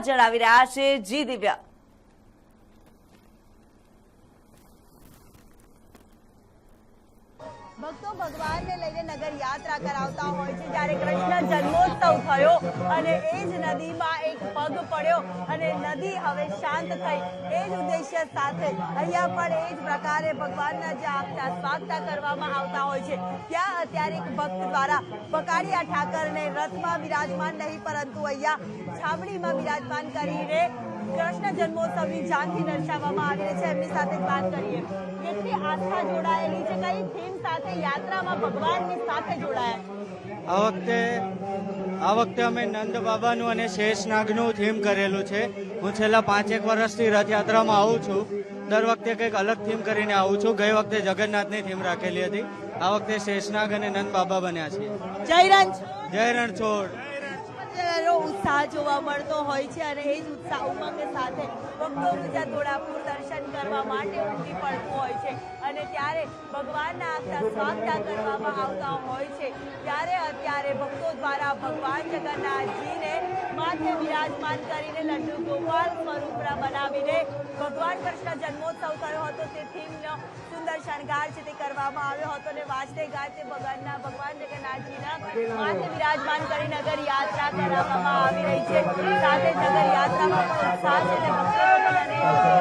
જણાવી રહ્યા છે જી દિવ્યા। ભક્તો ભગવાનને લઈને નગર યાત્રા કરાવતા હોય છે। જ્યારે કૃષ્ણ જન્મોત્સવ થયો અને એ જ નદીમાં એક પગ પડ્યો અને નદી હવે શાંત થઈ, એ જ ઉદ્દેશ્ય સાથે અહીંયા પણ એ જ પ્રકારે ભગવાનના જે સ્વાગતા કરવામાં આવતા હોય છે। ત્યાં અત્યારે એક ભક્ત દ્વારા બકાડિયા ઠાકરને રથમાં બિરાજમાન નહીં પરંતુ અહીંયા છાબડીમાં બિરાજમાન કરીને કૃષ્ણ જન્મોત્સવની ઝાંખી દર્શાવવામાં આવી રહી છે। એમની સાથે વાત કરીએ, કેટલી આસ્થા જોડાયેલી છે, કઈ થીમ સાથે યાત્રામાં ભગવાનની સાથે જોડાયા? આ વખતે અમે નંદ બાબાનું અને શેષનાગનું થીમ કરેલું છે। હું છેલ્લા 5-1 વર્ષથી રથયાત્રામાં આવું છું। દર વખતે કંઈક અલગ થીમ કરીને આવું છું। ગઈ વખતે જગન્નાથની થીમ રાખેલી હતી, આ વખતે શેષનાગ અને નંદ બાબા બન્યા છીએ। જય રણછોડ ઉત્સાહ જોવા મળતો હોય છે અને એ જ ઉત્સાહ ઉમંગ સાથે ભક્તોનું જ્યાં ધોળાપુર દર્શન કરવા માટે ઉમટી પડતું હોય છે અને ત્યારે ભગવાનના સ્વાગતા કરવામાં આવતા હોય છે। ત્યારે અત્યારે ભક્તો દ્વારા ભગવાન જગન્નાથજીને માથે બિરાજમાન કરીને લડ્ડુ ગોપાલ સ્વરૂપ બનાવીને ભગવાન કૃષ્ણ જન્મોત્સવ થયો હતો તે થીમનો સુંદર શણગાર છે તે કરવામાં આવ્યો હતો અને વાજતે ગાજતે ભગવાન જગન્નાથજીના માથે બિરાજમાન કરી નગર યાત્રા કરાવવામાં આવી રહી છે। સાથે નગર યાત્રામાં પણ ઉત્સાહ છે અને ભક્તો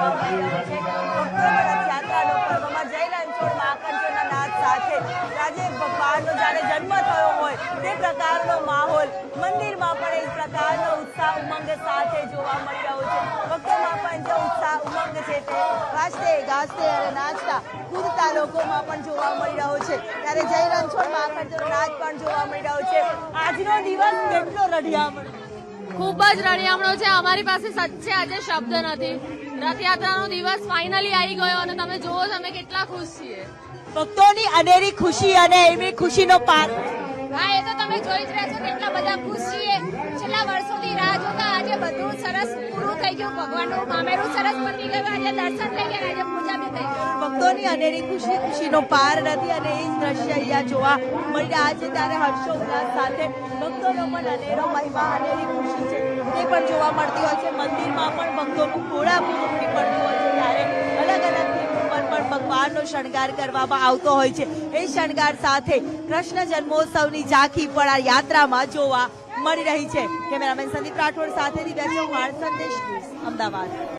યાત્રાનો પર્વમાં જય રણછોડ માખણચોરના નાદ સાથે આજે ભગવાનનો જ્યારે જન્મ થયો હોય તે પ્રકારનો માહોલ મંદિરમાં પણ એ પ્રકારનો ઉત્સાહ ઉમંગ સાથે જોવા મળી રહ્યો છે। ભક્તોમાં પણ જે ઉત્સાહ ઉમંગ છે તે વાજતે ગાજતે અને નાચતા કૂદતા લોકોમાં પણ જોવા મળી રહ્યો છે। ત્યારે જય રણછોડ માખણચોરનો નાદ પણ જોવા મળી રહ્યો છે। આજનો દિવસ કેટલો રળિયામણો, ખૂબ જ રળિયામણો છે। અમારી પાસે સચ્ચે આજે શબ્દ નથી। રથયાત્રાનો દિવસ ફાઇનલી આવી ગયો અને તમે જુઓ તમે કેટલા ખુશ છીએ। ભક્તોની અનેરી ખુશી અને એમની ખુશીનો પાર। હા, એ તો તમે જોઈ જ રહ્યા છો કેટલા બધા ખુશ છીએ। છેલ્લા વર્ષોથી રાહ જોતા આજે બધું સરસ પૂરું થઈ ગયું, ભગવાનનું મામેરું સરસ પતી ગયું, આજે દર્શન થઈ ગયા, આજે પૂજા બી થઈ ગઈ। ભક્તોની અનેરી ખુશીનો પાર નથી અને એ જ દ્રશ્ય અહીંયા જોવા મળી રહ્યા છે। ત્યારે હર્ષોલ્લાસ સાથે ભક્તોનો પણ અનેરો મહિમા અનેરી ખુશી છે તે પણ જોવા મળતી હોય છે। મંદિરમાં પણ ભક્તોનું ઘોડાપુર ઉમટી પડતું હોય છે ત્યારે અલગ અલગ થીમ ઉપર પણ ભગવાનનો શણગાર કરવામાં આવતો હોય છે। એ શણગાર સાથે કૃષ્ણ જન્મોત્સવની ઝાંખી પણ આ યાત્રામાં જોવા મળી રહી છે। કેમેરામેન સંદીપ રાઠોડ સાથે દિવ્યા ચૌહાણ, સંદેશ ન્યૂઝ, અમદાવાદ।